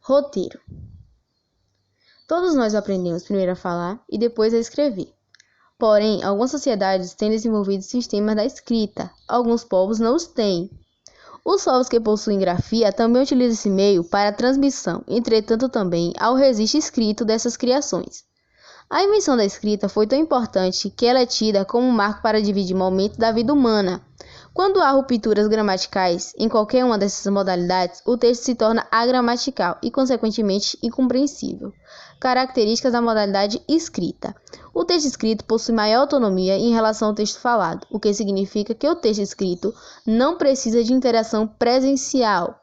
Roteiro. Todos nós aprendemos primeiro a falar e depois a escrever. Porém, algumas sociedades têm desenvolvido sistemas da escrita, alguns povos não os têm. Os povos que possuem grafia também utilizam esse meio para a transmissão, entretanto também há o registro escrito dessas criações. A invenção da escrita foi tão importante que ela é tida como um marco para dividir momentos da vida humana. Quando há rupturas gramaticais em qualquer uma dessas modalidades, o texto se torna agramatical e, consequentemente, incompreensível. Características da modalidade escrita. O texto escrito possui maior autonomia em relação ao texto falado, o que significa que o texto escrito não precisa de interação presencial.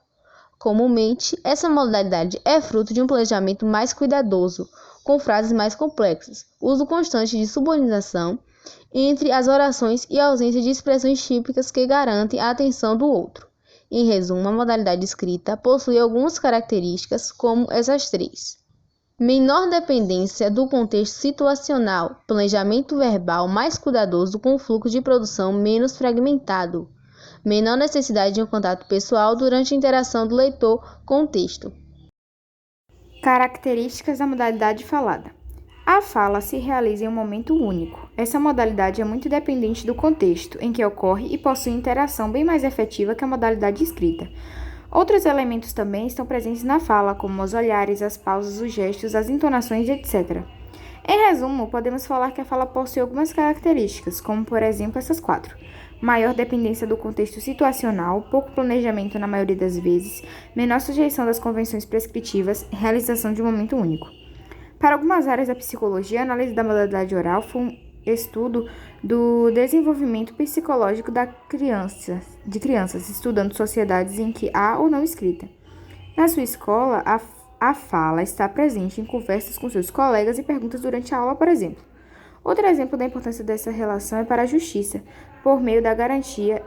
Comumente, essa modalidade é fruto de um planejamento mais cuidadoso, com frases mais complexas, uso constante de subordinação entre as orações e ausência de expressões típicas que garantem a atenção do outro. Em resumo, a modalidade escrita possui algumas características, como essas três: menor dependência do contexto situacional, planejamento verbal mais cuidadoso com o fluxo de produção menos fragmentado, menor necessidade de um contato pessoal durante a interação do leitor com o texto. Características da modalidade falada. A fala se realiza em um momento único. Essa modalidade é muito dependente do contexto em que ocorre e possui interação bem mais efetiva que a modalidade escrita. Outros elementos também estão presentes na fala, como os olhares, as pausas, os gestos, as entonações, etc. Em resumo, podemos falar que a fala possui algumas características, como por exemplo essas quatro: maior dependência do contexto situacional, pouco planejamento na maioria das vezes, menor sujeição das convenções prescritivas, realização de um momento único. Para algumas áreas da psicologia, a análise da modalidade oral foi um estudo do desenvolvimento psicológico de crianças, estudando sociedades em que há ou não escrita. Na sua escola, a fala está presente em conversas com seus colegas e perguntas durante a aula, por exemplo. Outro exemplo da importância dessa relação é para a justiça, por meio da garantia,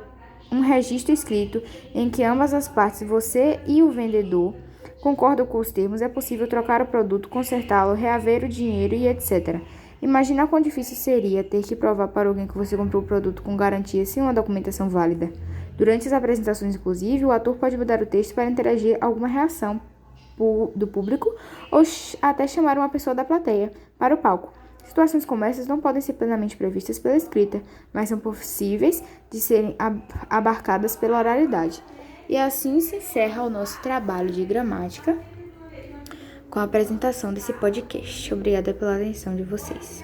um registro escrito em que ambas as partes, você e o vendedor, concordam com os termos, é possível trocar o produto, consertá-lo, reaver o dinheiro e etc. Imagina quão difícil seria ter que provar para alguém que você comprou o produto com garantia sem uma documentação válida. Durante as apresentações, inclusive, o ator pode mudar o texto para interagir alguma reação do público ou até chamar uma pessoa da plateia para o palco. Situações como essas não podem ser plenamente previstas pela escrita, mas são possíveis de serem abarcadas pela oralidade. E assim se encerra o nosso trabalho de gramática com a apresentação desse podcast. Obrigada pela atenção de vocês.